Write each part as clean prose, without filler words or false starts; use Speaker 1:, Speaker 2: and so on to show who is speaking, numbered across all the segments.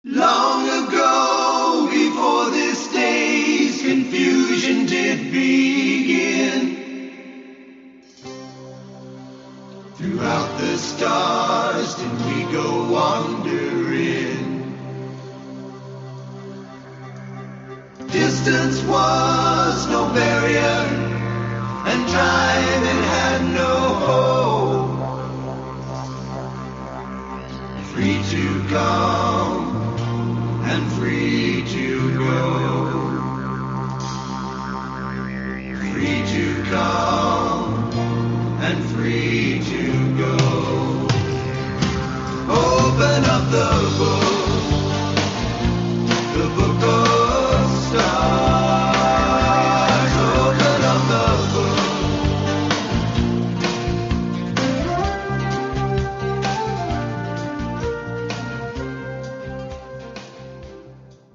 Speaker 1: Long ago, before this day's confusion did begin, throughout the stars did we go wandering. Distance was no barrier, and time it had no hope. Free to come and free to go. Free to come and free to go. Open up the book of stars. Open up the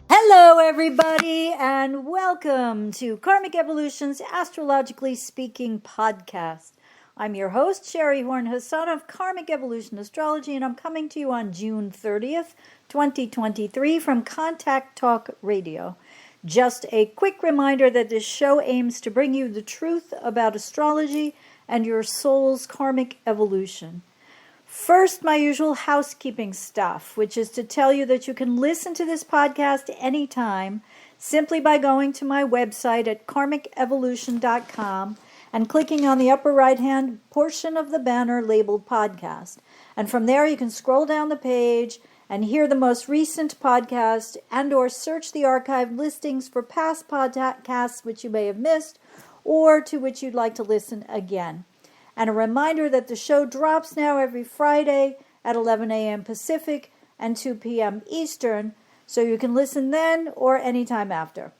Speaker 2: Hello, everybody, and welcome to Karmic Evolution's Astrologically Speaking podcast. I'm your host, SHERI HASAN of Karmic Evolution Astrology, and I'm coming to you on June 30th, 2023 from Contact Talk Radio. Just a quick reminder that this show aims to bring you the truth about astrology and your soul's karmic evolution. First, my usual housekeeping stuff, which is to tell you that you can listen to this podcast anytime simply by going to my website at karmicevolution.com and clicking on the upper right-hand portion of the banner labeled podcast. And from there, you can scroll down the page and hear the most recent podcast and or search the archived listings for past podcasts which you may have missed or to which you'd like to listen again. And a reminder that the show drops now every Friday at 11 a.m. Pacific and 2 p.m. Eastern, so you can listen then or anytime after.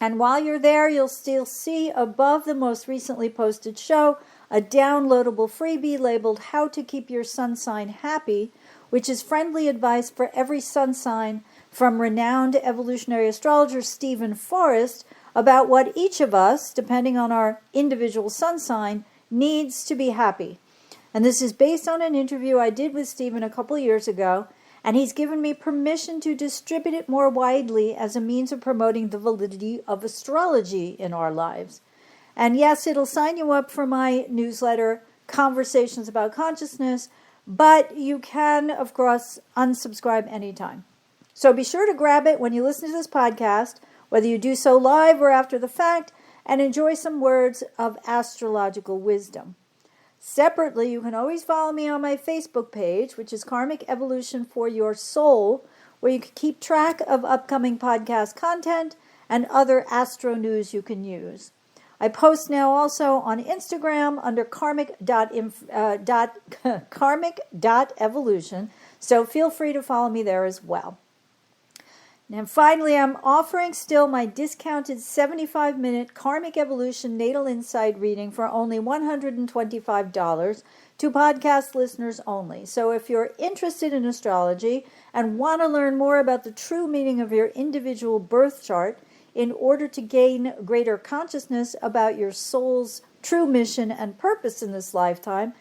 Speaker 2: And while you're there, you'll still see above the most recently posted show a downloadable freebie labeled How to Keep Your Sun Sign Happy, which is friendly advice for every sun sign from renowned evolutionary astrologer Stephen Forrest about what each of us, depending on our individual sun sign, needs to be happy. And this is based on an interview I did with Stephen a couple years ago, and he's given me permission to distribute it more widely as a means of promoting the validity of astrology in our lives. And yes, it'll sign you up for my newsletter, Conversations About Consciousness, but you can, of course, unsubscribe anytime. So be sure to grab it when you listen to this podcast, whether you do so live or after the fact, and enjoy some words of astrological wisdom. Separately, you can always follow me on my Facebook page, which is Karmic Evolution for Your Soul, where you can keep track of upcoming podcast content and other astro news you can use. I post now also on Instagram under karmic.evolution, so feel free to follow me there as well. And finally, I'm offering still my discounted 75-minute Karmic Evolution Natal Insight reading for only $125 to podcast listeners only. So if you're interested in astrology and want to learn more about the true meaning of your individual birth chart in order to gain greater consciousness about your soul's true mission and purpose in this lifetime,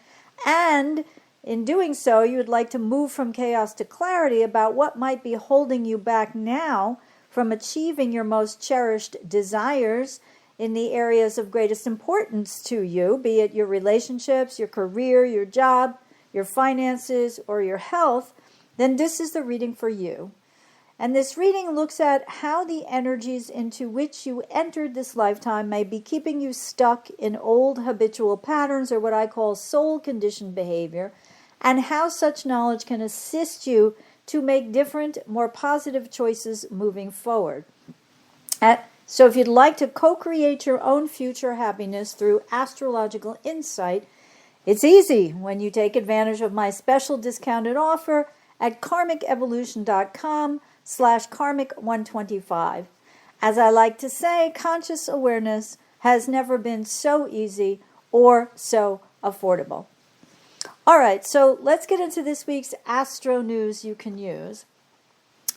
Speaker 2: and in doing so, you would like to move from chaos to clarity about what might be holding you back now from achieving your most cherished desires in the areas of greatest importance to you, be it your relationships, your career, your job, your finances, or your health, then this is the reading for you. And this reading looks at how the energies into which you entered this lifetime may be keeping you stuck in old habitual patterns, or what I call soul-conditioned behavior, and how such knowledge can assist you to make different, more positive choices moving forward. So if you'd like to co-create your own future happiness through astrological insight, it's easy when you take advantage of my special discounted offer at karmicevolution.com/karmic125. As I like to say, conscious awareness has never been so easy or so affordable. All right, so let's get into this week's astro news you can use.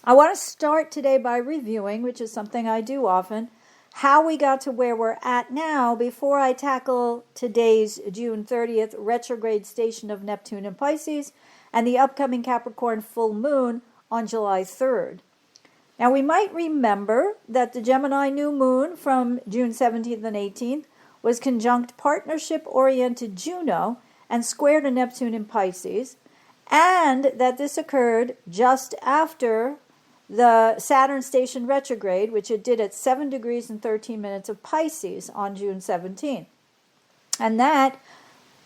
Speaker 2: I want to start today by reviewing, which is something I do often, how we got to where we're at now before I tackle today's June 30th retrograde station of Neptune in Pisces and the upcoming Capricorn full moon on July 3rd. Now, we might remember that the Gemini new moon from June 17th and 18th was conjunct partnership-oriented Juno and square to Neptune in Pisces, and that this occurred just after the Saturn station retrograde, which it did at 7 degrees and 13 minutes of Pisces on June 17th. And that,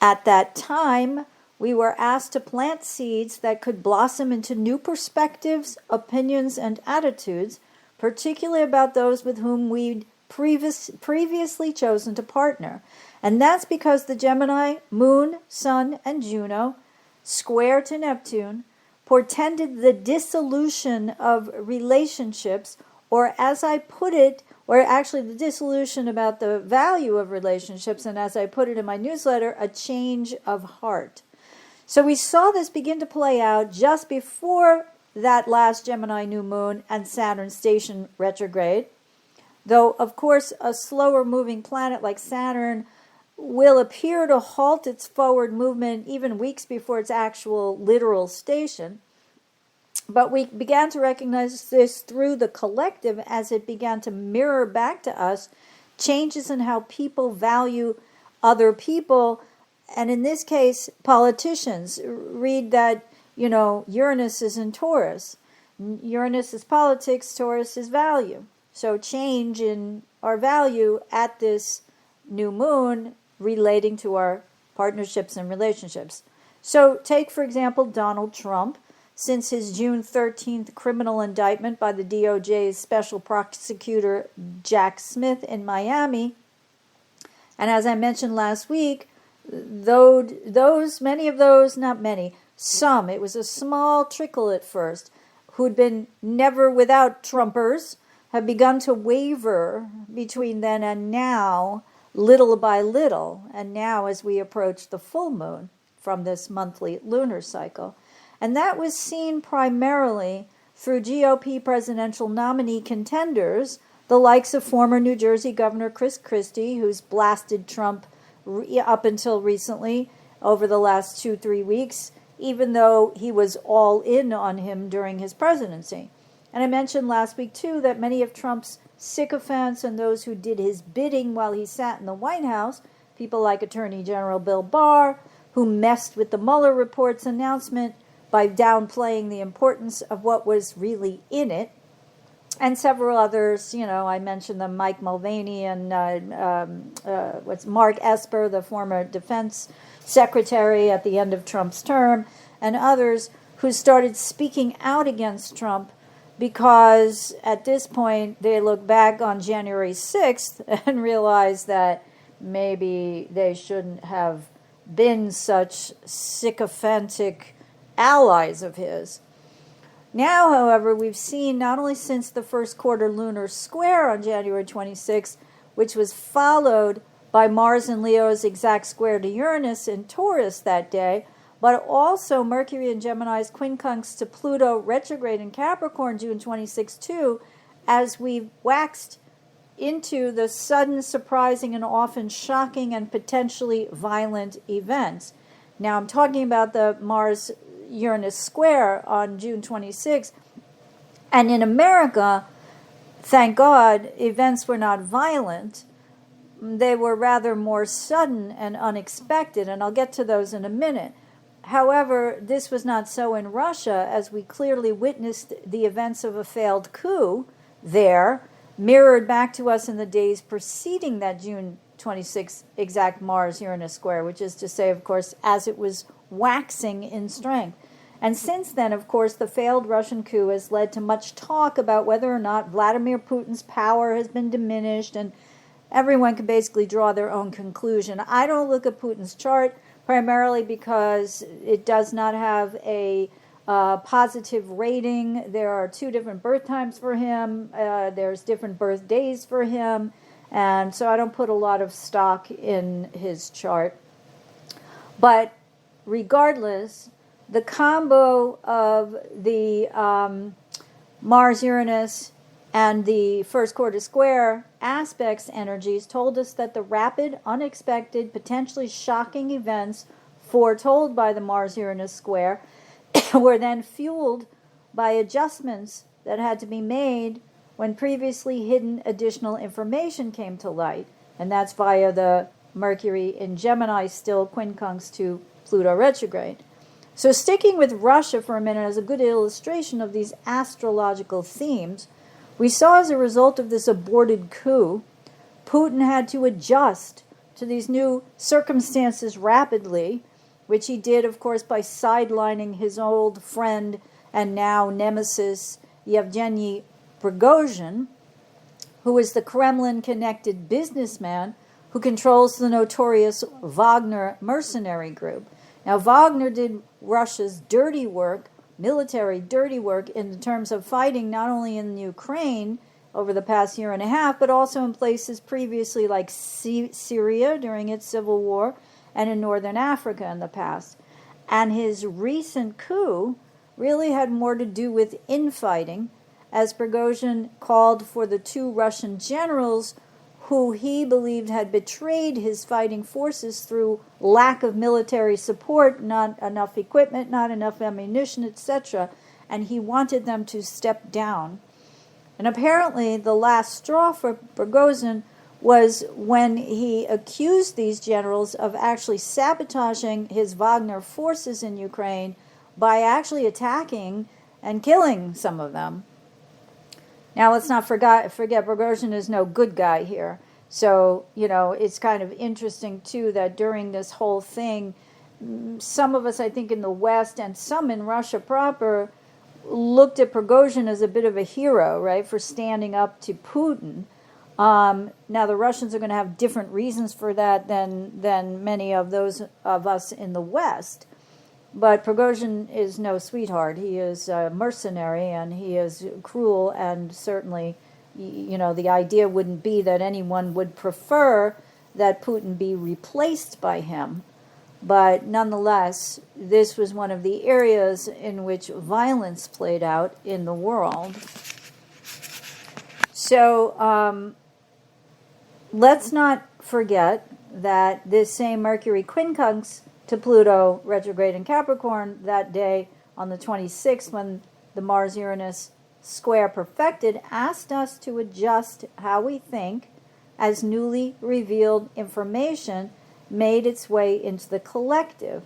Speaker 2: at that time, we were asked to plant seeds that could blossom into new perspectives, opinions, and attitudes, particularly about those with whom we'd previously chosen to partner. And that's because the Gemini, Moon, Sun, and Juno, square to Neptune, portended the dissolution of relationships, or as I put it, or actually the dissolution about the value of relationships, and as I put it in my newsletter, a change of heart. So we saw this begin to play out just before that last Gemini new moon and Saturn station retrograde, though, of course, a slower moving planet like Saturn will appear to halt its forward movement even weeks before its actual literal station. But we began to recognize this through the collective as it began to mirror back to us changes in how people value other people, and in this case, politicians. Read that, Uranus is in Taurus. Uranus is politics, Taurus is value. So change in our value at this new moon relating to our partnerships and relationships. So take, for example, Donald Trump. Since his June 13th criminal indictment by the DOJ's special prosecutor Jack Smith in Miami, and as I mentioned last week, many of those, not many, some, it was a small trickle at first, who'd been never without Trumpers, have begun to waver between then and now, little by little, and now as we approach the full moon from this monthly lunar cycle. And that was seen primarily through GOP presidential nominee contenders, the likes of former New Jersey Governor Chris Christie, who's blasted Trump up until recently over the last 2-3 weeks, even though he was all in on him during his presidency. And I mentioned last week, too, that many of Trump's sycophants and those who did his bidding while he sat in the White House, people like Attorney General Bill Barr, who messed with the Mueller report's announcement by downplaying the importance of what was really in it, and several others. I mentioned them, Mike Mulvaney and Mark Esper, the former defense secretary at the end of Trump's term, and others who started speaking out against Trump because at this point they look back on January 6th and realize that maybe they shouldn't have been such sycophantic allies of his. Now, however, we've seen not only since the first quarter lunar square on January 26th, which was followed by Mars and Leo's exact square to Uranus in Taurus that day, but also Mercury and Gemini's quincunx to Pluto retrograde in Capricorn June 26 too, as we've waxed into the sudden, surprising, and often shocking and potentially violent events. Now, I'm talking about the Mars-Uranus square on June 26, and in America, thank God, events were not violent. They were rather more sudden and unexpected, and I'll get to those in a minute. However, this was not so in Russia, as we clearly witnessed the events of a failed coup there, mirrored back to us in the days preceding that June 26 exact Mars-Uranus square, which is to say, of course, as it was waxing in strength. And since then, of course, the failed Russian coup has led to much talk about whether or not Vladimir Putin's power has been diminished, and everyone can basically draw their own conclusion. I don't look at Putin's chart, primarily because it does not have a positive rating. There are 2 different birth times for him. There's different birthdays for him. And so I don't put a lot of stock in his chart. But regardless, the combo of the Mars-Uranus and the first quarter square aspects energies told us that the rapid, unexpected, potentially shocking events foretold by the Mars-Uranus square were then fueled by adjustments that had to be made when previously hidden additional information came to light. And that's via the Mercury in Gemini still quincunx to Pluto retrograde. So sticking with Russia for a minute as a good illustration of these astrological themes, we saw as a result of this aborted coup, Putin had to adjust to these new circumstances rapidly, which he did, of course, by sidelining his old friend and now nemesis Yevgeny Prigozhin, who is the Kremlin-connected businessman who controls the notorious Wagner mercenary group. Now, Wagner did Russia's dirty work, military dirty work, in terms of fighting not only in Ukraine over the past year and a half, but also in places previously like Syria during its civil war and in northern Africa in the past. And his recent coup really had more to do with infighting, as Prigozhin called for the two Russian generals who he believed had betrayed his fighting forces through lack of military support, not enough equipment, not enough ammunition, etc., and he wanted them to step down. And apparently the last straw for Prigozhin was when he accused these generals of actually sabotaging his Wagner forces in Ukraine by actually attacking and killing some of them. Now, let's not forget Prigozhin is no good guy here. So, it's kind of interesting, too, that during this whole thing, some of us, I think, in the West and some in Russia proper looked at Prigozhin as a bit of a hero, right, for standing up to Putin. Now, the Russians are going to have different reasons for that than many of those of us in the West. But Prigozhin is no sweetheart. He is a mercenary, and he is cruel, and certainly, the idea wouldn't be that anyone would prefer that Putin be replaced by him. But nonetheless, this was one of the areas in which violence played out in the world. So let's not forget that this same Mercury quincunx to Pluto retrograde in Capricorn that day on the 26th, when the Mars-Uranus square perfected, asked us to adjust how we think as newly revealed information made its way into the collective.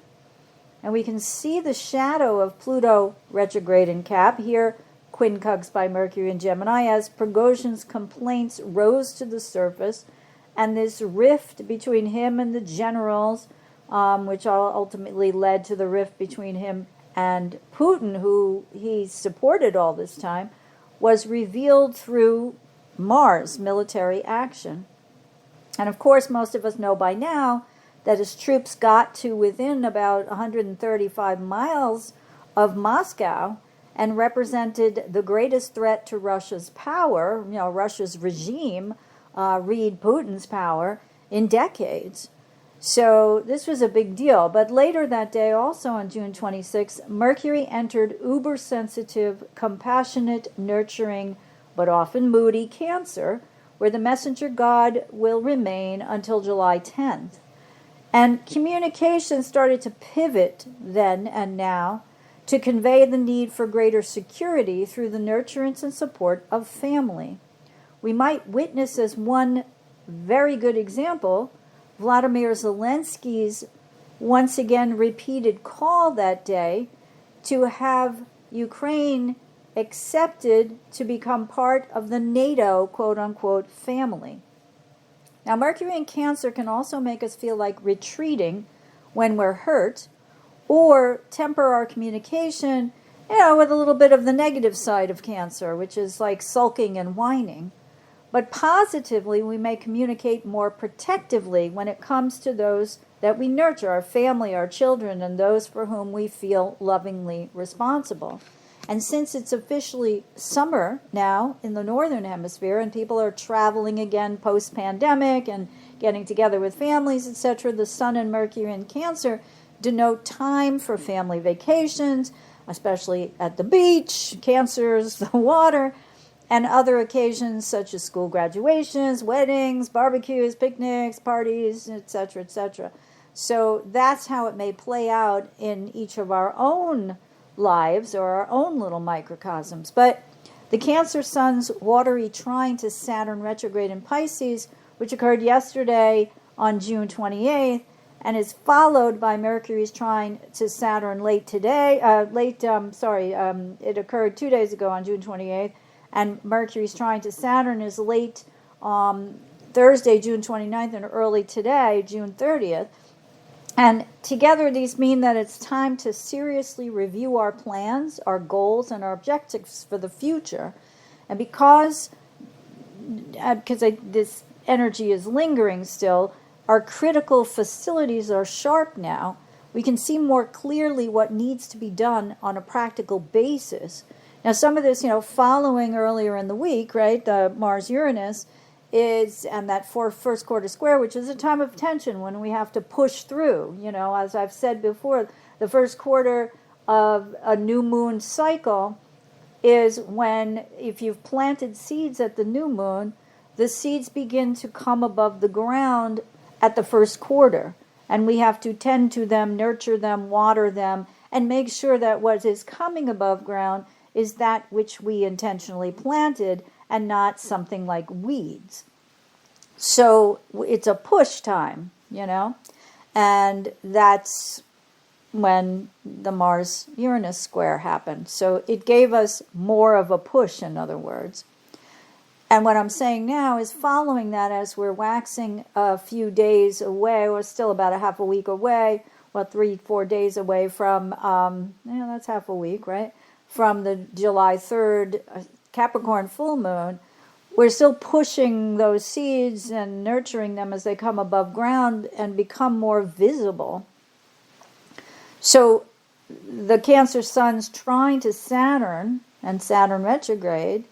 Speaker 2: And we can see the shadow of Pluto retrograde in Cap, here quincunx by Mercury in Gemini, as Prigozhin's complaints rose to the surface, and this rift between him and the generals, which ultimately led to the rift between him and Putin, who he supported all this time, was revealed through Mars military action. And of course, most of us know by now that his troops got to within about 135 miles of Moscow and represented the greatest threat to Russia's power, Russia's regime, read Putin's power, in decades. So this was a big deal. But later that day, also on June 26, Mercury entered uber-sensitive, compassionate, nurturing, but often moody Cancer, where the messenger god will remain until July 10th. And communication started to pivot then and now to convey the need for greater security through the nurturance and support of family. We might witness as one very good example Vladimir Zelensky's once again repeated call that day to have Ukraine accepted to become part of the NATO quote-unquote family. Now, Mercury in Cancer can also make us feel like retreating when we're hurt, or temper our communication, with a little bit of the negative side of Cancer, which is like sulking and whining. But positively, we may communicate more protectively when it comes to those that we nurture, our family, our children, and those for whom we feel lovingly responsible. And since it's officially summer now in the Northern Hemisphere and people are traveling again post-pandemic and getting together with families, etc., the Sun and Mercury in Cancer denote time for family vacations, especially at the beach, Cancer's the water, and other occasions such as school graduations, weddings, barbecues, picnics, parties, etc., etc. So that's how it may play out in each of our own lives or our own little microcosms. But the Cancer Sun's watery trine to Saturn retrograde in Pisces, which occurred yesterday on June 28th, and is followed by Mercury's trine to Saturn late today. It occurred 2 days ago on June 28th, and Mercury's trine to Saturn is late Thursday, June 29th, and early today, June 30th. And together these mean that it's time to seriously review our plans, our goals, and our objectives for the future. And because this energy is lingering still, our critical facilities are sharp now. We can see more clearly what needs to be done on a practical basis. Now, some of this, following earlier in the week, right, the Mars-Uranus, and that first quarter square, which is a time of tension when we have to push through. As I've said before, the first quarter of a new moon cycle is when, if you've planted seeds at the new moon, the seeds begin to come above the ground at the first quarter. And we have to tend to them, nurture them, water them, and make sure that what is coming above ground is that which we intentionally planted, and not something like weeds. So it's a push time, and that's when the Mars-Uranus square happened. So it gave us more of a push, in other words. And what I'm saying now is following that, as we're waxing a few days away, or still about a half a week away, 3-4 days away from, that's half a week, right? From the July 3rd Capricorn full moon, we're still pushing those seeds and nurturing them as they come above ground and become more visible. So the Cancer Sun's trine to Saturn and Saturn retrograde,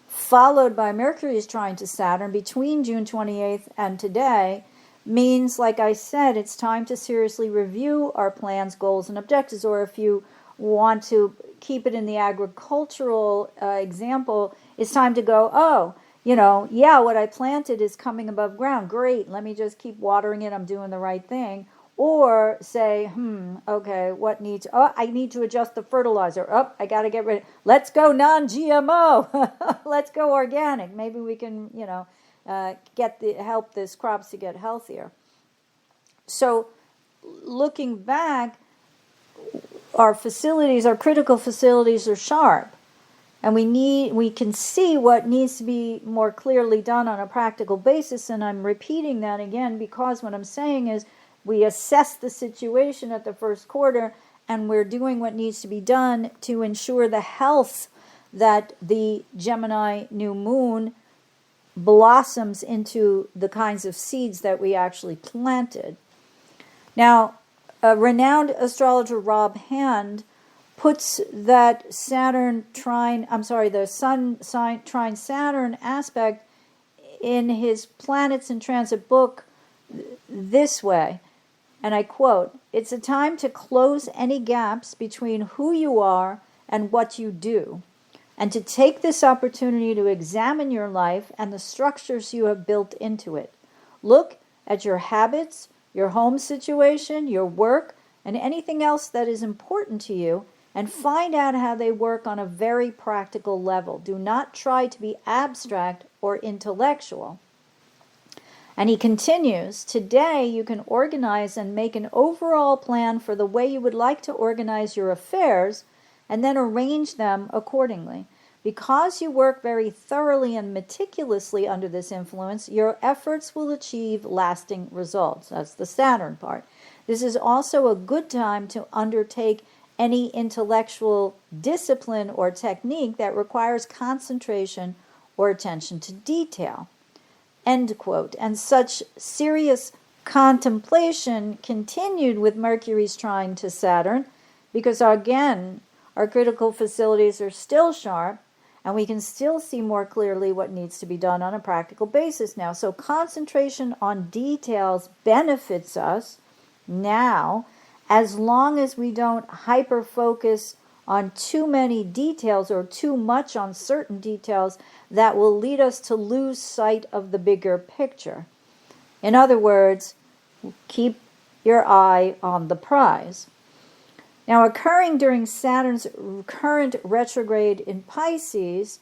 Speaker 2: followed by Mercury's trine to Saturn between June 28th and today, means, like I said, it's time to seriously review our plans, goals, and objectives. Or if you want to keep it in the agricultural example, it's time to go, what I planted is coming above ground. Great, let me just keep watering it. I'm doing the right thing. Or say, okay, I need to adjust the fertilizer. I got to get rid of, let's go non-GMO. Let's go organic. Maybe we can, help these crops to get healthier. So looking back, our critical facilities are sharp. And we can see what needs to be more clearly done on a practical basis. And I'm repeating that again because what I'm saying is, we assess the situation at the first quarter, and we're doing what needs to be done to ensure the health that the Gemini new moon blossoms into the kinds of seeds that we actually planted. Now, renowned astrologer Rob Hand puts that the Sun trine Saturn aspect in his Planets in Transit book this way. And I quote, "It's a time to close any gaps between who you are and what you do, and to take this opportunity to examine your life and the structures you have built into it. Look at your habits, your home situation, your work, and anything else that is important to you, and find out how they work on a very practical level. Do not try to be abstract or intellectual." And he continues, "Today you can organize and make an overall plan for the way you would like to organize your affairs, and then arrange them accordingly. Because you work very thoroughly and meticulously under this influence, your efforts will achieve lasting results." That's the Saturn part. "This is also a good time to undertake any intellectual discipline or technique that requires concentration or attention to detail." End quote. And such serious contemplation continued with Mercury's trine to Saturn, because again, our critical facilities are still sharp, and we can still see more clearly what needs to be done on a practical basis now. So concentration on details benefits us now, as long as we don't hyper-focus on too many details or too much on certain details that will lead us to lose sight of the bigger picture. In other words, keep your eye on the prize. Now, occurring during Saturn's current retrograde in Pisces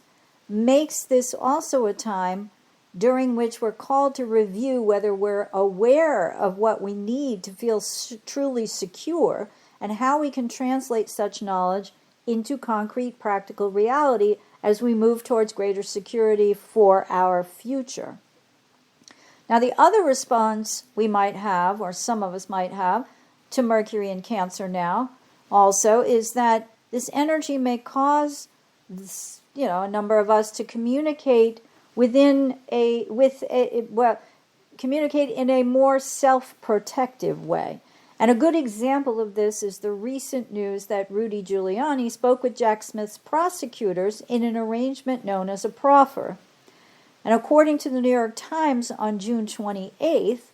Speaker 2: makes this also a time during which we're called to review whether we're aware of what we need to feel truly secure and how we can translate such knowledge into concrete practical reality as we move towards greater security for our future. Now, the other response we might have, or some of us might have, to Mercury in Cancer now also is that this energy may cause this, a number of us to communicate communicate in a more self-protective way. And a good example of this is the recent news that Rudy Giuliani spoke with Jack Smith's prosecutors in an arrangement known as a proffer. And according to the New York Times on June 28th,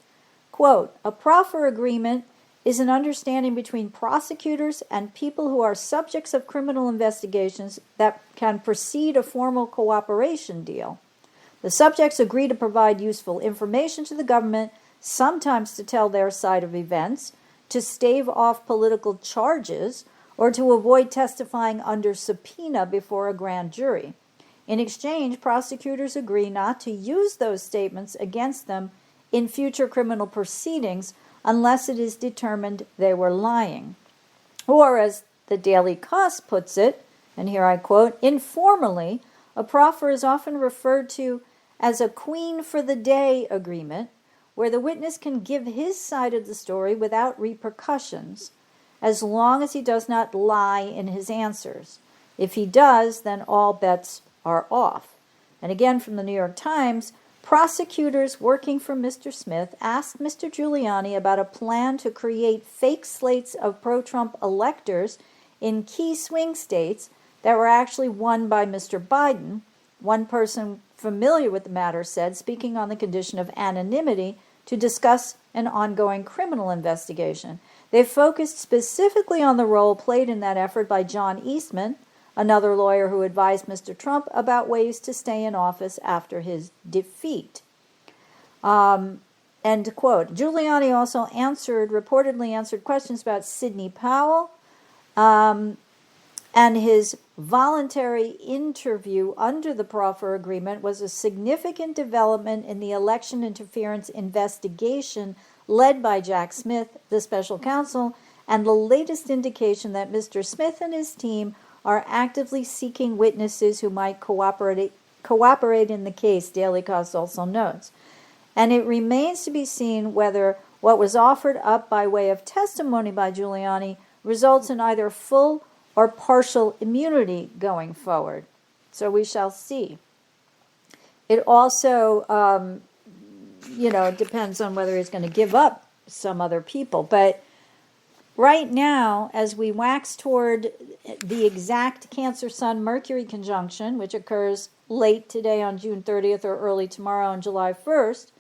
Speaker 2: quote, "A proffer agreement is an understanding between prosecutors and people who are subjects of criminal investigations that can precede a formal cooperation deal. The subjects agree to provide useful information to the government, sometimes to tell their side of events, to stave off political charges, or to avoid testifying under subpoena before a grand jury. In exchange, prosecutors agree not to use those statements against them in future criminal proceedings unless it is determined they were lying." Or, as the Daily Kos puts it, and here I quote, "Informally, a proffer is often referred to as a queen for the day agreement, where the witness can give his side of the story without repercussions, as long as he does not lie in his answers. If he does, then all bets are off." And again from the New York Times, prosecutors working for Mr. Smith asked Mr. Giuliani about a plan to create fake slates of pro-Trump electors in key swing states that were actually won by Mr. Biden. One person familiar with the matter said, speaking on the condition of anonymity, to discuss an ongoing criminal investigation. They focused specifically on the role played in that effort by John Eastman, another lawyer who advised Mr. Trump about ways to stay in office after his defeat. End quote. Giuliani also reportedly answered questions about Sidney Powell and his voluntary interview under the proffer agreement was a significant development in the election interference investigation led by Jack Smith, the special counsel, and the latest indication that Mr. Smith and his team are actively seeking witnesses who might cooperate in the case, Daily Kos also notes. And it remains to be seen whether what was offered up by way of testimony by Giuliani results in either full or partial immunity going forward. So we shall see. It also, depends on whether he's going to give up some other people. But right now, as we wax toward the exact Cancer Sun Mercury conjunction, which occurs late today on June 30th or early tomorrow on July 1st,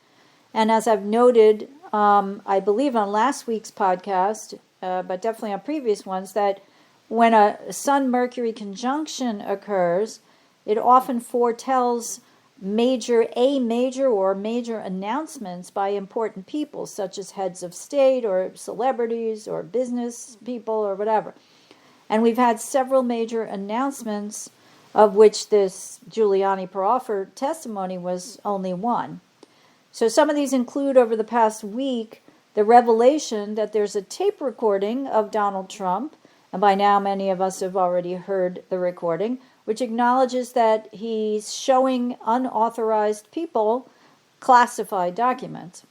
Speaker 2: and as I've noted, I believe on last week's podcast, but definitely on previous ones, that when a Sun-Mercury conjunction occurs, it often foretells major announcements by important people, such as heads of state or celebrities or business people or whatever. And we've had several major announcements, of which this Giuliani proffer testimony was only one. So some of these include, over the past week, the revelation that there's a tape recording of Donald Trump, and by now many of us have already heard the recording, which acknowledges that he's showing unauthorized people classified documents.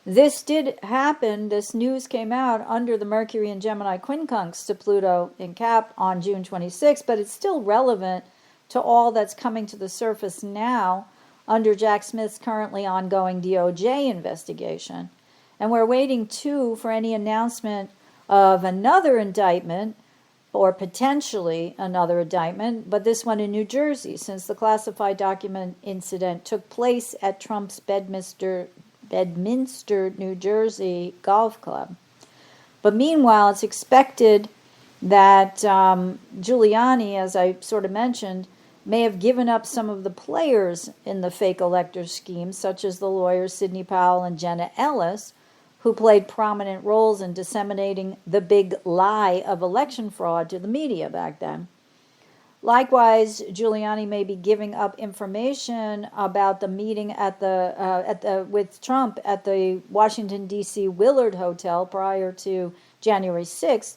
Speaker 2: This did happen, this news came out under the Mercury and Gemini quincunx to Pluto in Cap on June 26, but it's still relevant to all that's coming to the surface now under Jack Smith's currently ongoing DOJ investigation. And we're waiting, too, for any announcement of another indictment, or potentially another indictment, but this one in New Jersey, since the classified document incident took place at Trump's Bedminster, New Jersey golf club. But meanwhile, it's expected that Giuliani, as I sort of mentioned, may have given up some of the players in the fake elector scheme, such as the lawyers Sidney Powell and Jenna Ellis, who played prominent roles in disseminating the big lie of election fraud to the media back then. Likewise, Giuliani may be giving up information about the meeting with Trump at the Washington, D.C. Willard Hotel prior to January 6th,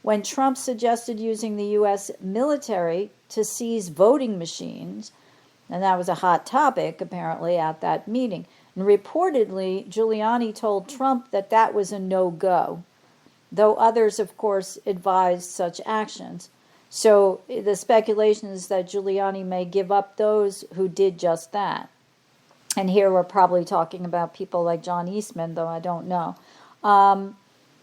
Speaker 2: when Trump suggested using the U.S. military to seize voting machines, and that was a hot topic, apparently, at that meeting. And reportedly, Giuliani told Trump that that was a no-go, though others, of course, advised such actions. So the speculation is that Giuliani may give up those who did just that. And here we're probably talking about people like John Eastman, though I don't know.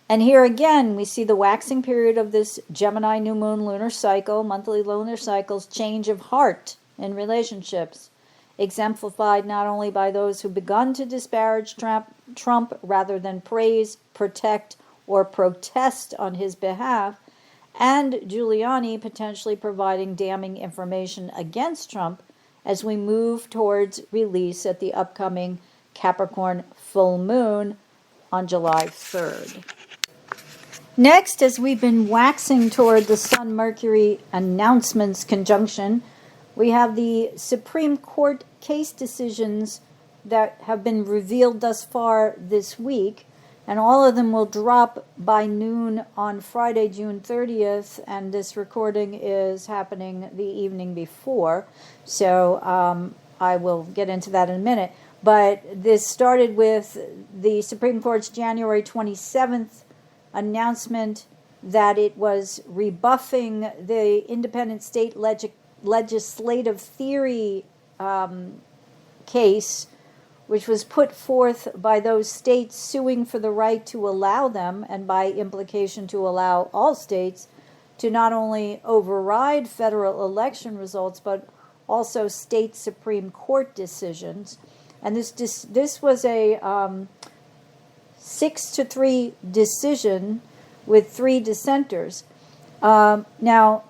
Speaker 2: And here again, we see the waxing period of this Gemini new moon lunar cycle, monthly lunar cycles, change of heart in relationships, exemplified not only by those who begun to disparage Trump rather than praise, protect, or protest on his behalf, and Giuliani potentially providing damning information against Trump as we move towards release at the upcoming Capricorn full moon on July 3rd. Next, as we've been waxing toward the Sun-Mercury announcements conjunction, we have the Supreme Court case decisions that have been revealed thus far this week, and all of them will drop by noon on Friday, June 30th, and this recording is happening the evening before, so I will get into that in a minute. But this started with the Supreme Court's January 27th announcement that it was rebuffing the independent state legislative theory case, which was put forth by those states suing for the right to allow them, and by implication to allow all states, to not only override federal election results, but also state Supreme Court decisions. And this was a 6-3 decision with 3 dissenters. Now,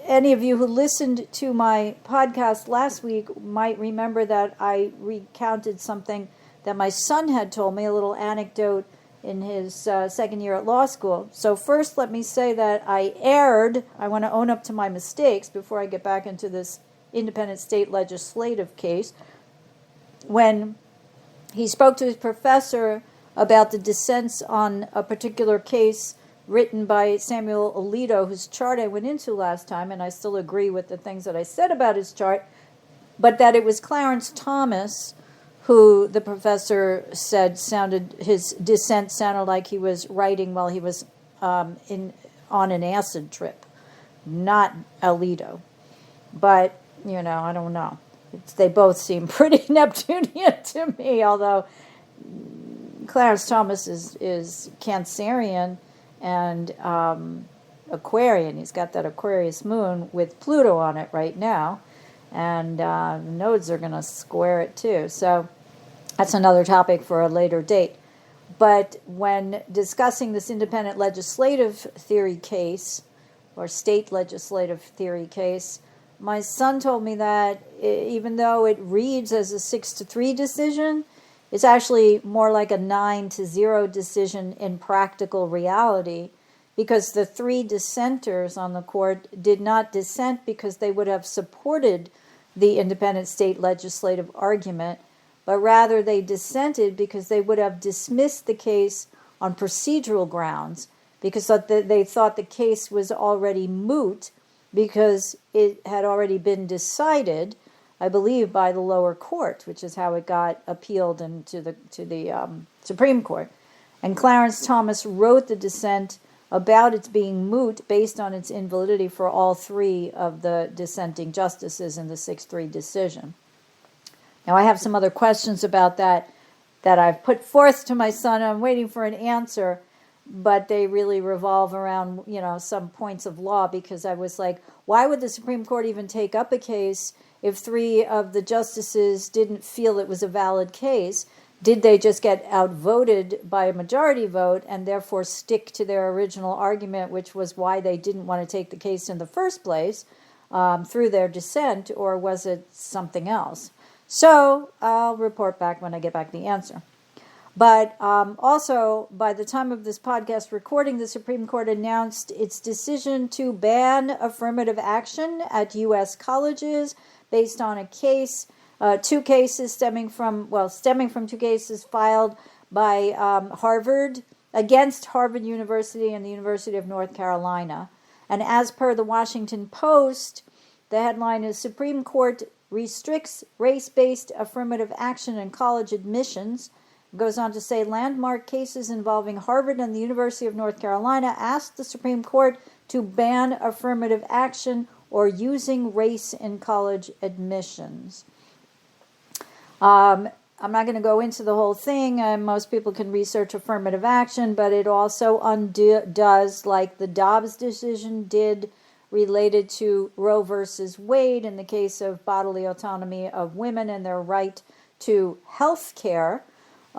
Speaker 2: any of you who listened to my podcast last week might remember that I recounted something that my son had told me, a little anecdote in his second year at law school. So first, let me say that I erred. I want to own up to my mistakes before I get back into this independent state legislative case. When he spoke to his professor about the dissents on a particular case written by Samuel Alito, whose chart I went into last time, and I still agree with the things that I said about his chart, but that it was Clarence Thomas who the professor said his dissent sounded like he was writing while he was on an acid trip, not Alito. But, I don't know. They both seem pretty Neptunian to me, although Clarence Thomas is Cancerian and Aquarian. He's got that Aquarius moon with Pluto on it right now, and nodes are going to square it too. So that's another topic for a later date. But when discussing this independent legislative theory case, or state legislative theory case, my son told me that even though it reads as a 6-3 decision, it's actually more like a 9-0 decision in practical reality, because the 3 dissenters on the court did not dissent because they would have supported the independent state legislative argument, but rather they dissented because they would have dismissed the case on procedural grounds, because they thought the case was already moot because it had already been decided, I believe, by the lower court, which is how it got appealed to the Supreme Court. And Clarence Thomas wrote the dissent about its being moot based on its invalidity for all 3 of the dissenting justices in the 6-3 decision. Now, I have some other questions about that I've put forth to my son. I'm waiting for an answer, but they really revolve around, some points of law, because I was like, why would the Supreme Court even take up a case if 3 of the justices didn't feel it was a valid case? Did they just get outvoted by a majority vote and therefore stick to their original argument, which was why they didn't want to take the case in the first place, through their dissent, or was it something else? So I'll report back when I get back the answer. But also, by the time of this podcast recording, the Supreme Court announced its decision to ban affirmative action at U.S. colleges based on a case, two cases stemming from two cases filed by Harvard against Harvard University and the University of North Carolina. And as per the Washington Post, the headline is Supreme Court restricts race-based affirmative action in college admissions. It goes on to say landmark cases involving Harvard and the University of North Carolina asked the Supreme Court to ban affirmative action or using race in college admissions. I'm not going to go into the whole thing. Most people can research affirmative action, but it also undoes, like the Dobbs decision did, related to Roe versus Wade in the case of bodily autonomy of women and their right to health care.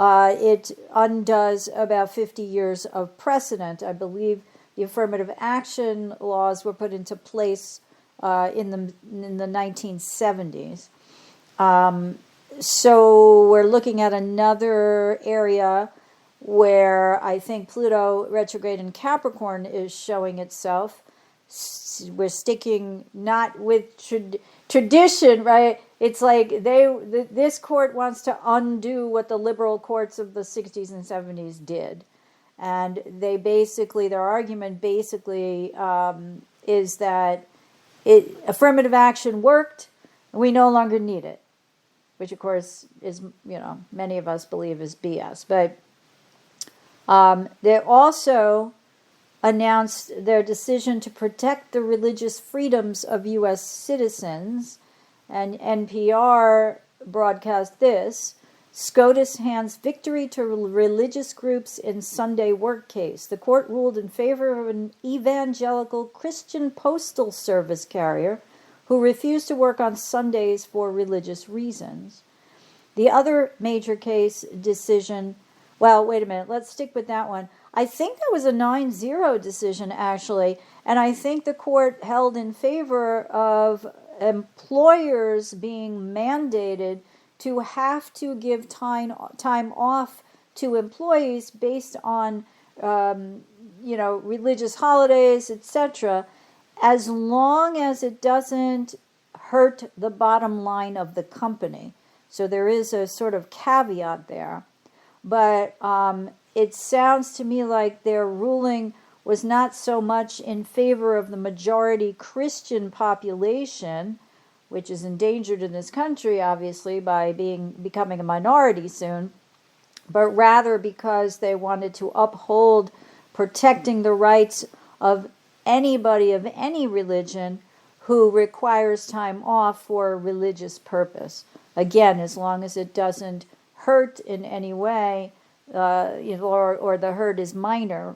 Speaker 2: It undoes about 50 years of precedent. I believe the affirmative action laws were put into place in the 1970s. So we're looking at another area where I think Pluto retrograde in Capricorn is showing itself. We're sticking not with tradition, right? It's like this court wants to undo what the liberal courts of the 60s and 70s did. And they basically, their argument basically is that affirmative action worked, and we no longer need it. Which, of course, is, many of us believe is BS. But they also announced their decision to protect the religious freedoms of U.S. citizens. And NPR broadcast this. SCOTUS hands victory to religious groups in Sunday work case. The court ruled in favor of an evangelical Christian postal service carrier who refused to work on Sundays for religious reasons. The other major case decision, well, wait a minute, let's stick with that one. I think that was a 9-0 decision, actually, and I think the court held in favor of employers being mandated to have to give time off to employees based on, religious holidays, etc., as long as it doesn't hurt the bottom line of the company. So there is a sort of caveat there. But it sounds to me like their ruling was not so much in favor of the majority Christian population, which is endangered in this country, obviously, by becoming a minority soon, but rather because they wanted to uphold protecting the rights of anybody of any religion who requires time off for a religious purpose. Again, as long as it doesn't hurt in any way, or the hurt is minor,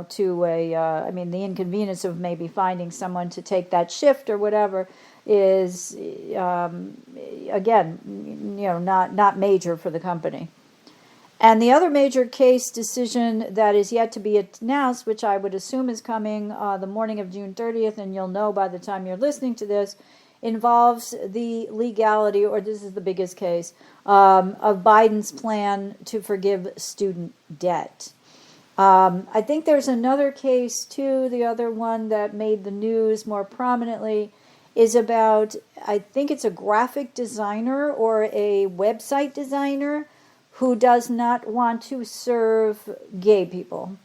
Speaker 2: to the inconvenience of maybe finding someone to take that shift or whatever is, not major for the company. And the other major case decision that is yet to be announced, which I would assume is coming the morning of June 30th, and you'll know by the time you're listening to this, involves the legality, or this is the biggest case, of Biden's plan to forgive student debt. I think there's another case, too, the other one that made the news more prominently is about, I think it's a graphic designer or a website designer who does not want to serve gay people.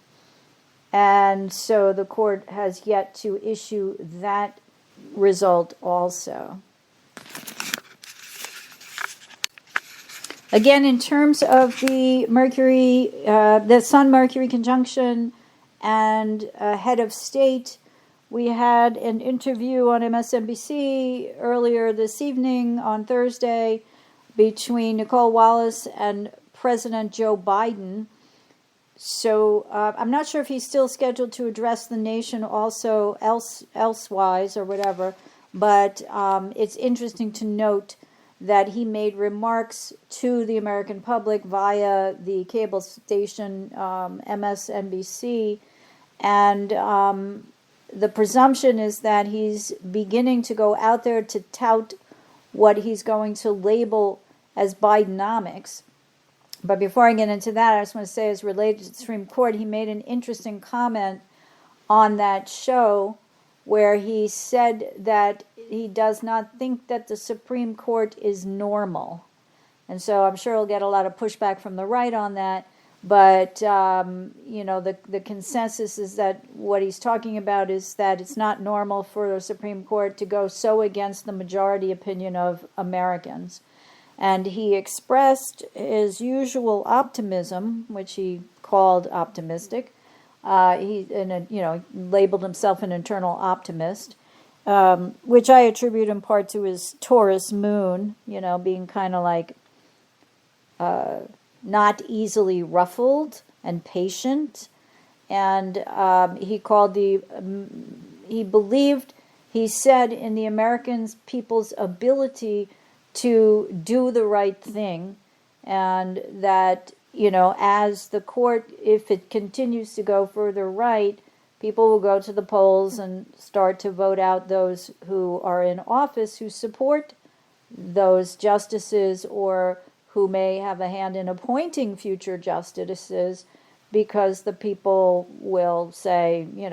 Speaker 2: And so the court has yet to issue that result also. Again, in terms of the Mercury, the Sun-Mercury conjunction and head of state, we had an interview on MSNBC earlier this evening on Thursday between Nicole Wallace and President Joe Biden. So I'm not sure if he's still scheduled to address the nation also elsewise or whatever, but it's interesting to note that he made remarks to the American public via the cable station MSNBC, and the presumption is that he's beginning to go out there to tout what he's going to label as Bidenomics. But before I get into that, I just want to say, as related to the Supreme Court, he made an interesting comment on that show where he said that he does not think that the Supreme Court is normal. And so I'm sure he'll get a lot of pushback from the right on that. But, the consensus is that what he's talking about is that it's not normal for the Supreme Court to go so against the majority opinion of Americans. And he expressed his usual optimism, which he called optimistic. He labeled himself an internal optimist, which I attribute in part to his Taurus moon, being kind of like not easily ruffled and patient. And he said in the American people's ability to do the right thing, and that, as the court, if it continues to go further right, people will go to the polls and start to vote out those who are in office who support those justices, or who may have a hand in appointing future justices, because the people will say, we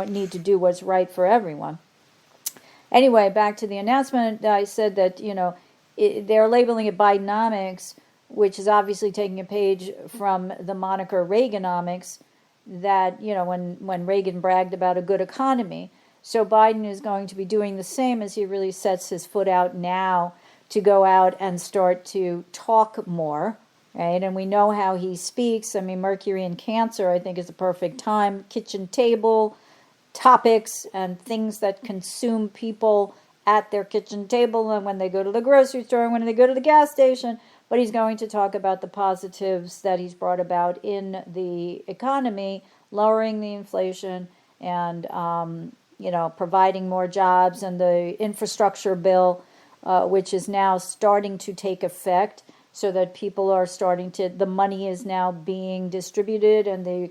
Speaker 2: need to do what's right for everyone. Anyway, back to the announcement, I said that, they're labeling it Bidenomics, which is obviously taking a page from the moniker Reaganomics, that, when Reagan bragged about a good economy. So Biden is going to be doing the same, as he really sets his foot out now to go out and start to talk more, right? And we know how he speaks. I mean, Mercury in Cancer, I think, is the perfect time. Kitchen table topics and things that consume people at their kitchen table, and when they go to the grocery store, and when they go to the gas station. But he's going to talk about the positives that he's brought about in the economy, lowering the inflation, and providing more jobs, and the infrastructure bill, which is now starting to take effect, so that people are starting to, the money is now being distributed, and the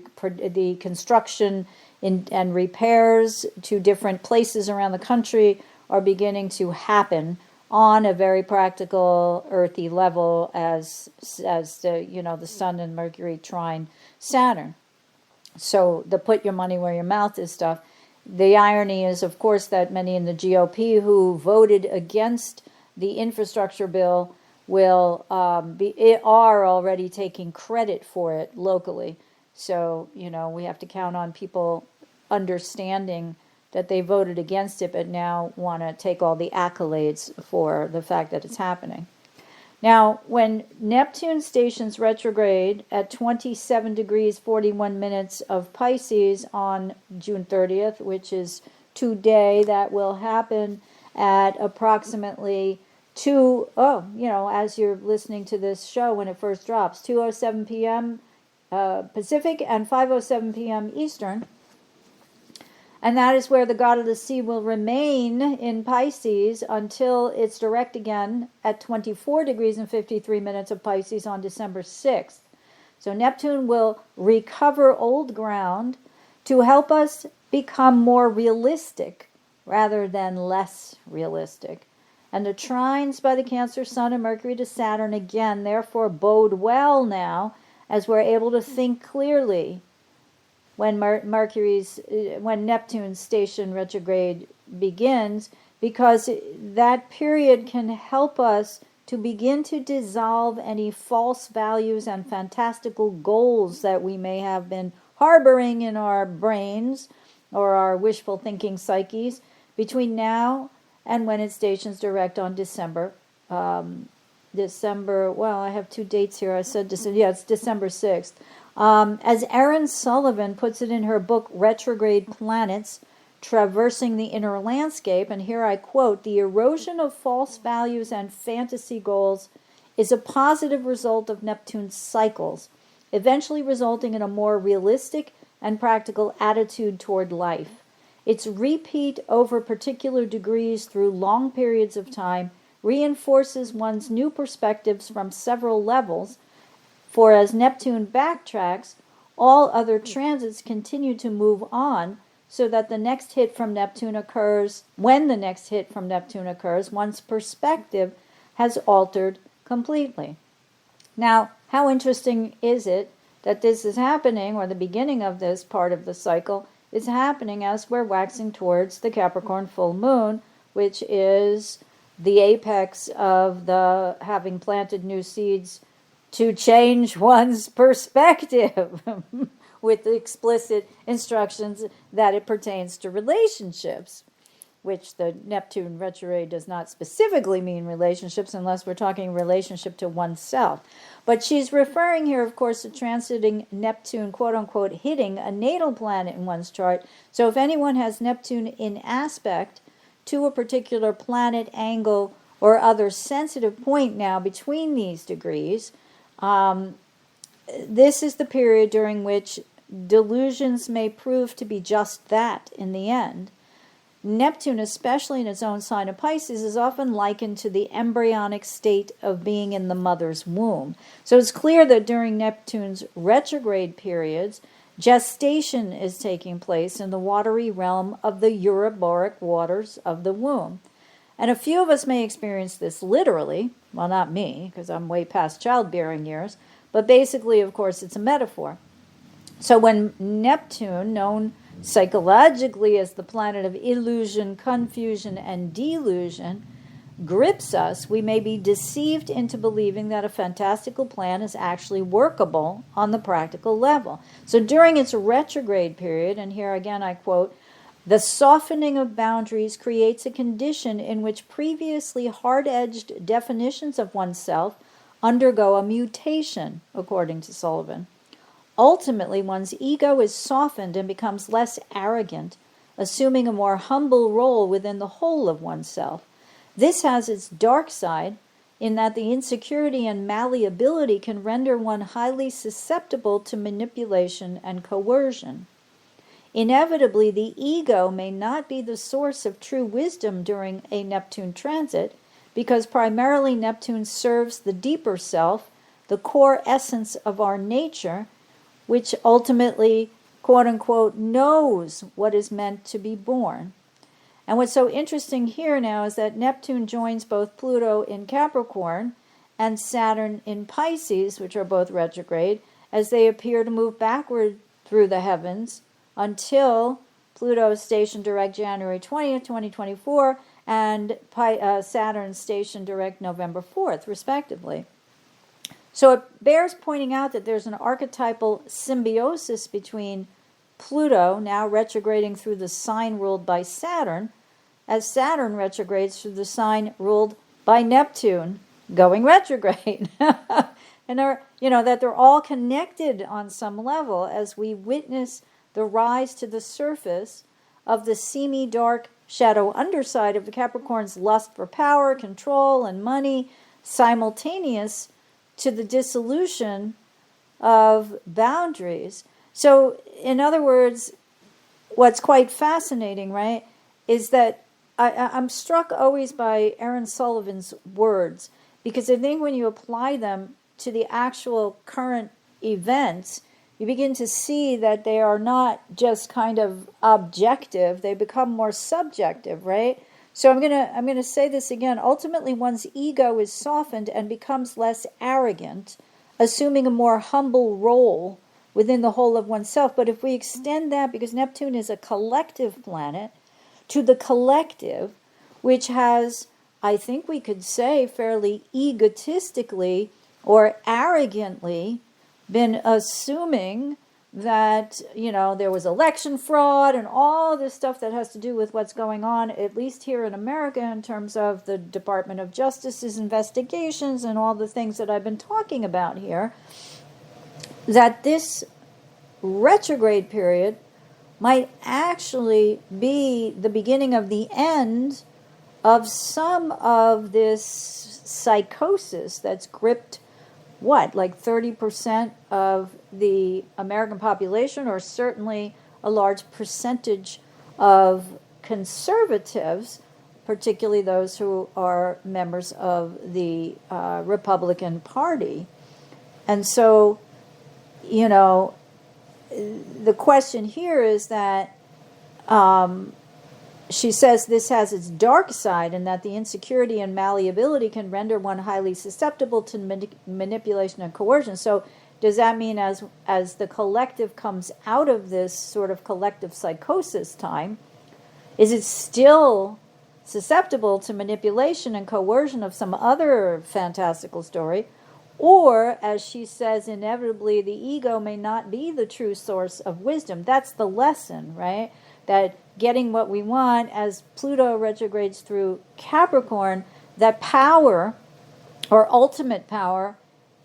Speaker 2: construction and repairs to different places around the country are beginning to happen on a very practical, earthy level, as the Sun and Mercury trine Saturn. So the put your money where your mouth is stuff. The irony is, of course, that many in the GOP who voted against the infrastructure bill are already taking credit for it locally. So, we have to count on people understanding that they voted against it, but now want to take all the accolades for the fact that it's happening. Now, when Neptune stations retrograde at 27 degrees 41 minutes of Pisces on June 30th, which is today, that will happen at approximately as you're listening to this show when it first drops, 2:07 p.m. Pacific and 5:07 p.m. Eastern. And that is where the god of the sea will remain in Pisces until it's direct again at 24 degrees and 53 minutes of Pisces on December 6th. So Neptune will recover old ground to help us become more realistic rather than less realistic. And the trines by the Cancer Sun and Mercury to Saturn again therefore bode well now, as we're able to think clearly when Neptune's station retrograde begins, because that period can help us to begin to dissolve any false values and fantastical goals that we may have been harboring in our brains or our wishful thinking psyches between now and when it stations direct on December. I have two dates here. I said December. Yeah, it's December 6th. As Erin Sullivan puts it in her book, Retrograde Planets, Traversing the Inner Landscape, and here I quote, "The erosion of false values and fantasy goals is a positive result of Neptune's cycles, eventually resulting in a more realistic and practical attitude toward life. Its repeat over particular degrees through long periods of time reinforces one's new perspectives from several levels, for as Neptune backtracks, all other transits continue to move on, so that the next hit from Neptune occurs, when the next hit from Neptune occurs, one's perspective has altered completely." Now, how interesting is it that this is happening, or the beginning of this part of the cycle is happening as we're waxing towards the Capricorn full moon, which is the apex of the having planted new seeds to change one's perspective with the explicit instructions that it pertains to relationships, which the Neptune retrograde does not specifically mean relationships unless we're talking relationship to oneself. But she's referring here, of course, to transiting Neptune, quote unquote, hitting a natal planet in one's chart. So if anyone has Neptune in aspect to a particular planet, angle, or other sensitive point now between these degrees, this is the period during which delusions may prove to be just that in the end. Neptune, especially in its own sign of Pisces, is often likened to the embryonic state of being in the mother's womb. So it's clear that during Neptune's retrograde periods, gestation is taking place in the watery realm of the Uroboric waters of the womb. And a few of us may experience this literally. Well, not me, because I'm way past childbearing years. But basically, of course, it's a metaphor. So when Neptune, known psychologically as the planet of illusion, confusion, and delusion, grips us, we may be deceived into believing that a fantastical plan is actually workable on the practical level. So during its retrograde period, and here again I quote, the softening of boundaries creates a condition in which previously hard-edged definitions of oneself undergo a mutation, according to Sullivan. Ultimately, one's ego is softened and becomes less arrogant, assuming a more humble role within the whole of oneself. This has its dark side in that the insecurity and malleability can render one highly susceptible to manipulation and coercion. Inevitably, the ego may not be the source of true wisdom during a Neptune transit, because primarily Neptune serves the deeper self, the core essence of our nature, which ultimately, quote unquote, knows what is meant to be born. And what's so interesting here now is that Neptune joins both Pluto in Capricorn and Saturn in Pisces, which are both retrograde, as they appear to move backward through the heavens until Pluto is stationed direct January 20th, 2024, and Saturn stationed direct November 4th, respectively. So it bears pointing out that there's an archetypal symbiosis between Pluto, now retrograding through the sign ruled by Saturn, as Saturn retrogrades through the sign ruled by Neptune, going retrograde. And that they're all connected on some level as we witness the rise to the surface of the seamy, dark shadow underside of the Capricorn's lust for power, control, and money, simultaneous to the dissolution of boundaries. So, in other words, what's quite fascinating, right, is that I'm struck always by Aaron Sullivan's words, because I think when you apply them to the actual current events, you begin to see that they are not just kind of objective, they become more subjective, right? So I'm gonna say this again. Ultimately, one's ego is softened and becomes less arrogant, assuming a more humble role within the whole of oneself. But if we extend that, because Neptune is a collective planet, to the collective, which has, I think we could say, fairly egotistically or arrogantly been assuming that, there was election fraud and all this stuff that has to do with what's going on, at least here in America, in terms of the Department of Justice's investigations and all the things that I've been talking about here, that this retrograde period might actually be the beginning of the end of some of this psychosis that's gripped like 30% of the American population, or certainly a large percentage of conservatives, particularly those who are members of the Republican Party. And so, the question here is that she says this has its dark side, and that the insecurity and malleability can render one highly susceptible to manipulation and coercion. So does that mean as the collective comes out of this sort of collective psychosis time, is it still susceptible to manipulation and coercion of some other fantastical story? Or, as she says, inevitably the ego may not be the true source of wisdom. That's the lesson, right? That getting what we want, as Pluto retrogrades through Capricorn, that power or ultimate power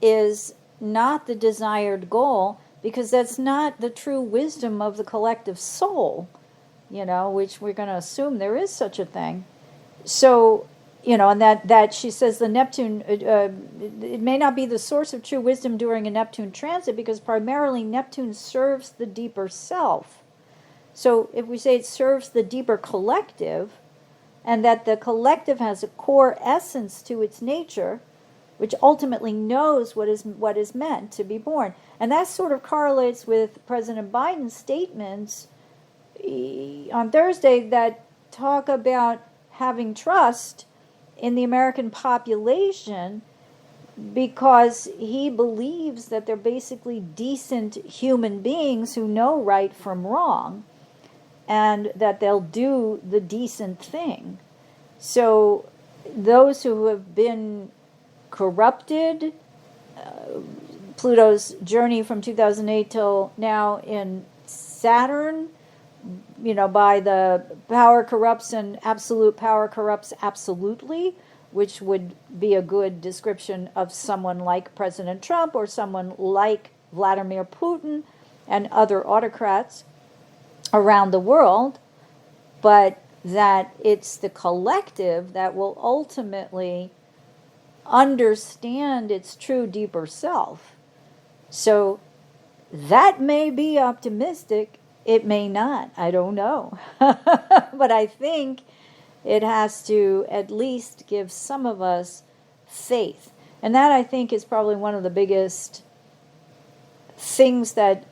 Speaker 2: is not the desired goal, because that's not the true wisdom of the collective soul, which we're going to assume there is such a thing. So, and that she says the Neptune, it may not be the source of true wisdom during a Neptune transit, because primarily Neptune serves the deeper self. So if we say it serves the deeper collective, and that the collective has a core essence to its nature, which ultimately knows what is meant to be born. And that sort of correlates with President Biden's statements on Thursday that talk about having trust in the American population, because he believes that they're basically decent human beings who know right from wrong, and that they'll do the decent thing. So those who have been corrupted, Pluto's journey from 2008 till now in Saturn, by the power corrupts and absolute power corrupts absolutely, which would be a good description of someone like President Trump or someone like Vladimir Putin and other autocrats around the world, but that it's the collective that will ultimately understand its true deeper self. So that may be optimistic, it may not, I don't know. But I think it has to at least give some of us faith. And that, I think, is probably one of the biggest things that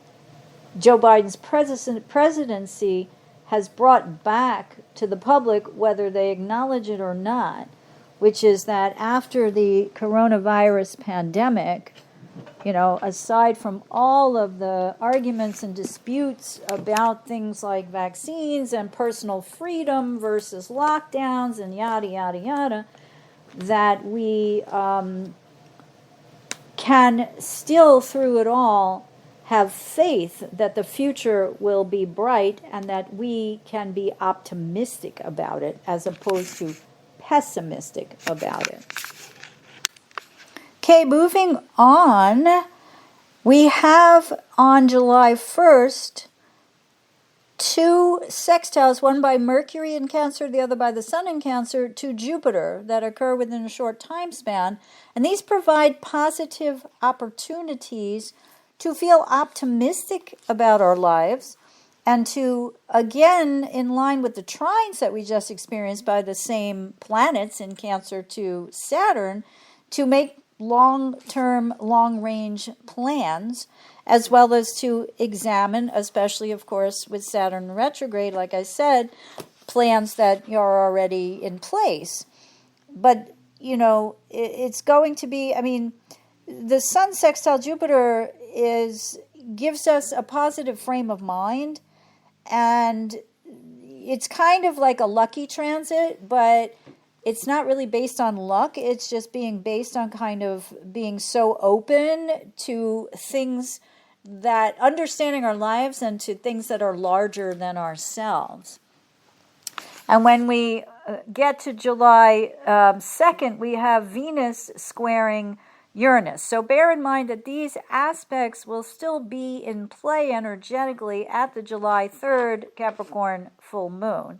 Speaker 2: Joe Biden's presidency has brought back to the public, whether they acknowledge it or not, which is that after the coronavirus pandemic, aside from all of the arguments and disputes about things like vaccines and personal freedom versus lockdowns and yada, yada, yada, that we can still, through it all, have faith that the future will be bright and that we can be optimistic about it as opposed to pessimistic about it. Okay, moving on, we have on July 1st 2 sextiles, one by Mercury in Cancer, the other by the Sun in Cancer, to Jupiter, that occur within a short time span. And these provide positive opportunities to feel optimistic about our lives, and to, again, in line with the trines that we just experienced by the same planets in Cancer to Saturn, to make long-term, long-range plans, as well as to examine, especially, of course, with Saturn retrograde, like I said, plans that are already in place. But, it's going to be, the Sun sextile Jupiter gives us a positive frame of mind, and it's kind of like a lucky transit, but it's not really based on luck. It's just being based on kind of being so open to things that, understanding our lives and to things that are larger than ourselves. And when we get to July 2nd, we have Venus squaring Uranus. So bear in mind that these aspects will still be in play energetically at the July 3rd Capricorn full moon.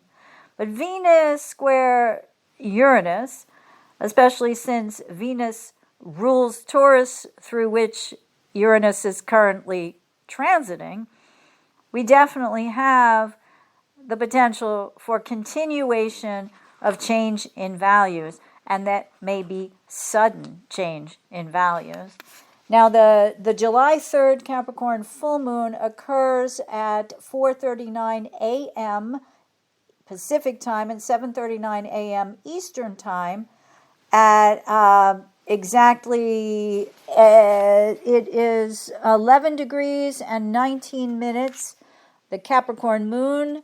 Speaker 2: But Venus square Uranus, especially since Venus rules Taurus, through which Uranus is currently transiting, we definitely have the potential for continuation of change in values, and that may be sudden change in values. Now, the July 3rd Capricorn full moon occurs at 4:39 a.m. Pacific time and 7:39 a.m. Eastern time at exactly, it is 11 degrees and 19 minutes. The Capricorn moon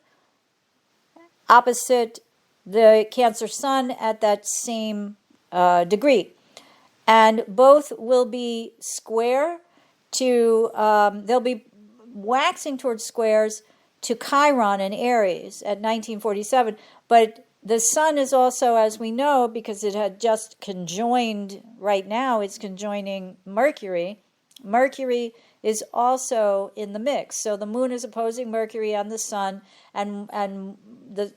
Speaker 2: opposite the Cancer sun at that same degree. And both will be square to, they'll be waxing towards squares to Chiron in Aries at 1947. But the sun is also, as we know, because it had just conjoined, right now it's conjoining Mercury. Mercury is also in the mix. So the moon is opposing Mercury and the sun, and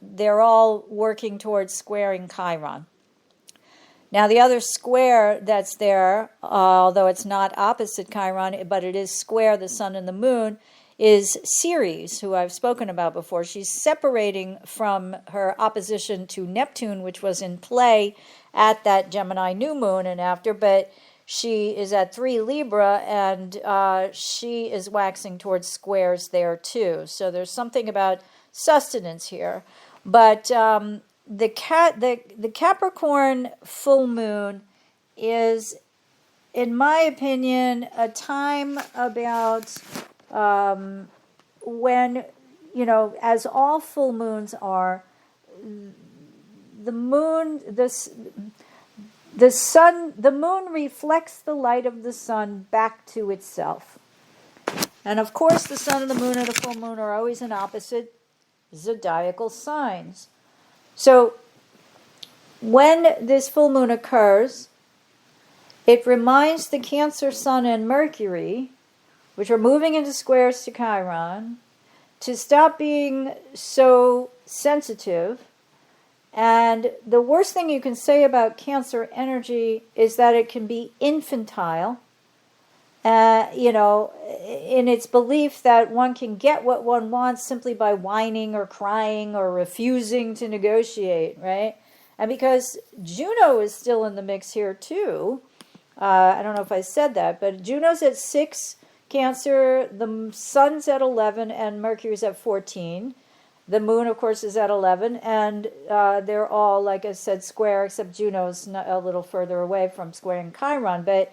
Speaker 2: they're all working towards squaring Chiron. Now, the other square that's there, although it's not opposite Chiron, but it is square the sun and the moon, is Ceres, who I've spoken about before. She's separating from her opposition to Neptune, which was in play at that Gemini new moon and after, but she is at 3 Libra, and she is waxing towards squares there too. So there's something about sustenance here. But the Capricorn full moon is, in my opinion, a time about when, as all full moons are, the moon, the moon reflects the light of the sun back to itself. And of course, the sun and the moon and the full moon are always in opposite zodiacal signs. So when this full moon occurs, it reminds the Cancer sun and Mercury, which are moving into squares to Chiron, to stop being so sensitive. And the worst thing you can say about Cancer energy is that it can be infantile, in its belief that one can get what one wants simply by whining or crying or refusing to negotiate, right? And because Juno is still in the mix here too, I don't know if I said that, but Juno's at 6 Cancer, the sun's at 11, and Mercury's at 14. The moon, of course, is at 11, and they're all, like I said, square, except Juno's a little further away from squaring Chiron. But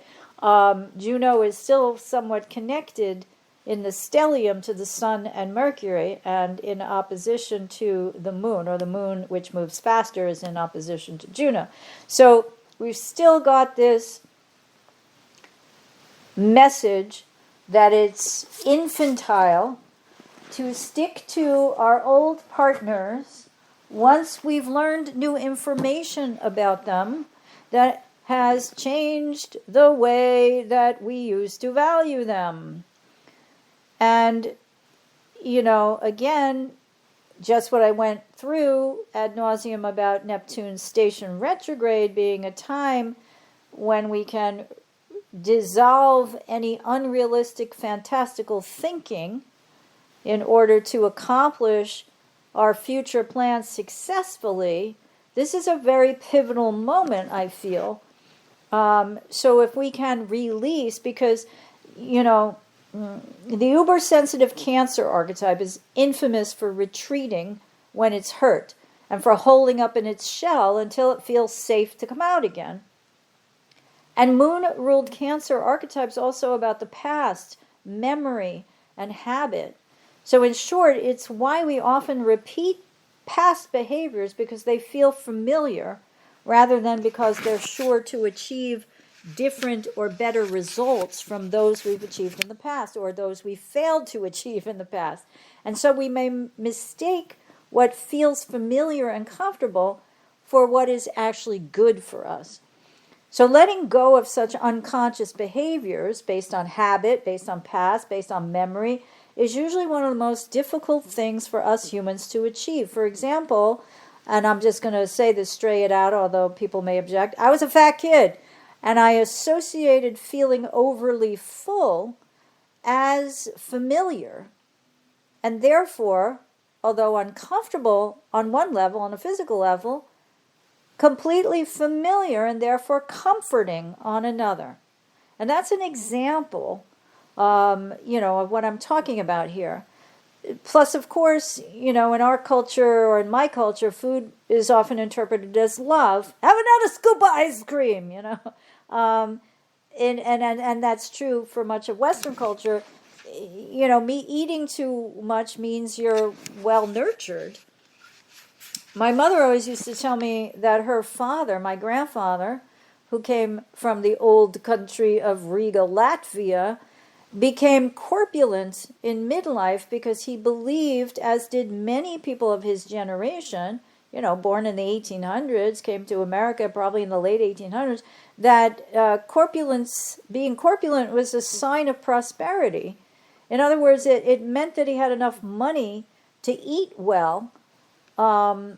Speaker 2: Juno is still somewhat connected in the stellium to the sun and Mercury, and in opposition to the moon, or the moon, which moves faster, is in opposition to Juno. So we've still got this message that it's infantile to stick to our old partners once we've learned new information about them that has changed the way that we used to value them. And, again, just what I went through ad nauseum about Neptune's station retrograde being a time when we can dissolve any unrealistic, fantastical thinking in order to accomplish our future plans successfully. This is a very pivotal moment, I feel. So if we can release, because, the uber-sensitive Cancer archetype is infamous for retreating when it's hurt and for holding up in its shell until it feels safe to come out again. And moon-ruled Cancer archetypes also about the past, memory, and habit. So in short, it's why we often repeat past behaviors, because they feel familiar rather than because they're sure to achieve different or better results from those we've achieved in the past or those we failed to achieve in the past. And so we may mistake what feels familiar and comfortable for what is actually good for us. So letting go of such unconscious behaviors based on habit, based on past, based on memory, is usually one of the most difficult things for us humans to achieve. For example, and I'm just going to say this straight out, although people may object, I was a fat kid, and I associated feeling overly full as familiar. And therefore, although uncomfortable on one level, on a physical level, completely familiar and therefore comforting on another. And that's an example, of what I'm talking about here. Plus, of course, in our culture or in my culture, food is often interpreted as love. Have another scoop of ice cream, and that's true for much of Western culture. Me eating too much means you're well nurtured. My mother always used to tell me that her father, my grandfather, who came from the old country of Riga, Latvia, became corpulent in midlife because he believed, as did many people of his generation, born in the 1800s, came to America probably in the late 1800s, that being corpulent was a sign of prosperity. In other words, it meant that he had enough money to eat well, and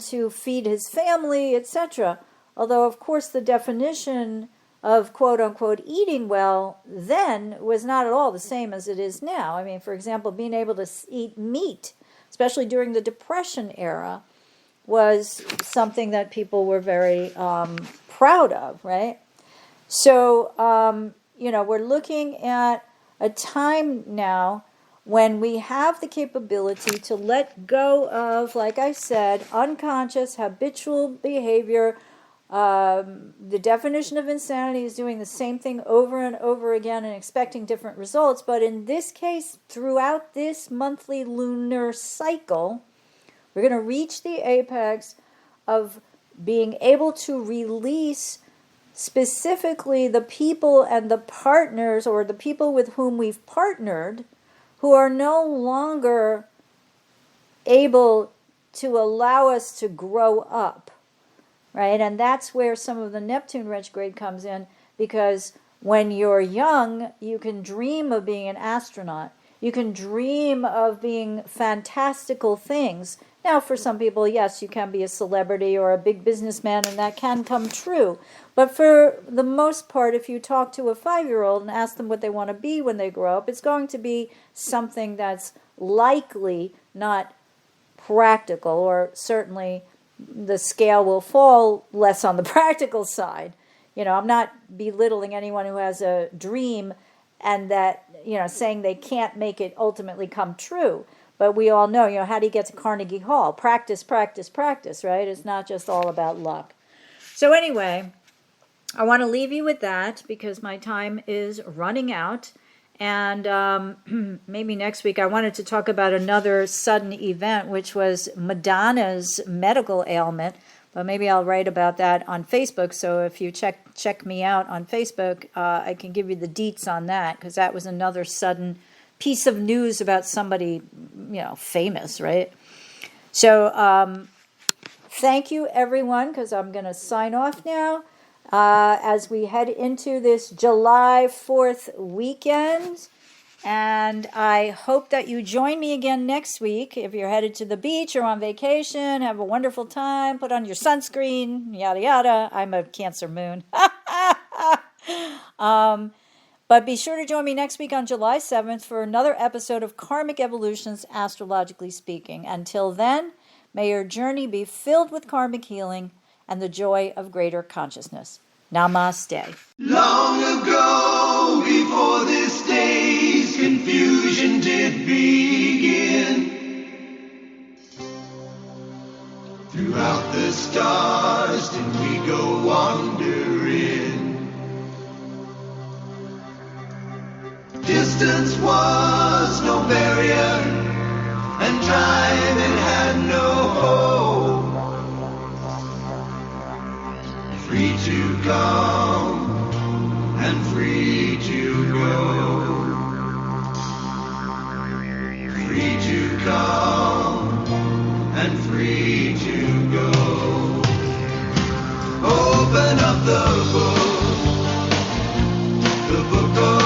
Speaker 2: to feed his family, etc. Although, of course, the definition of quote-unquote eating well then was not at all the same as it is now. I mean, for example, being able to eat meat, especially during the Depression era, was something that people were very proud of, right? So, we're looking at a time now when we have the capability to let go of, like I said, unconscious, habitual behavior. The definition of insanity is doing the same thing over and over again and expecting different results. But in this case, throughout this monthly lunar cycle, we're going to reach the apex of being able to release specifically the people and the partners, or the people with whom we've partnered, who are no longer able to allow us to grow up. Right? And that's where some of the Neptune retrograde comes in, because when you're young, you can dream of being an astronaut. You can dream of being fantastical things. Now, for some people, yes, you can be a celebrity or a big businessman, and that can come true. But for the most part, if you talk to a 5-year-old and ask them what they want to be when they grow up, it's going to be something that's likely not practical, or certainly the scale will fall less on the practical side. I'm not belittling anyone who has a dream and that, saying they can't make it ultimately come true. But we all know, how do you get to Carnegie Hall? Practice, practice, practice, right? It's not just all about luck. So anyway, I want to leave you with that because my time is running out. And maybe next week I wanted to talk about another sudden event, which was Madonna's medical ailment. But maybe I'll write about that on Facebook. So if you check me out on Facebook, I can give you the deets on that, because that was another sudden piece of news about somebody, famous, right? So thank you, everyone, because I'm going to sign off now. As we head into this July 4th weekend. And I hope that you join me again next week. If you're headed to the beach or on vacation, have a wonderful time, put on your sunscreen, yada, yada. I'm a Cancer moon. But be sure to join me next week on July 7th for another episode of Karmic Evolutions, Astrologically Speaking. Until then, may your journey be filled with karmic healing and the joy of greater consciousness. Namaste.
Speaker 1: Long ago, before this day's confusion did begin, throughout the stars did we go wandering. Distance was no barrier, and time it had no hope. Free to come and free to go. Free to come and free to go. Open up the book of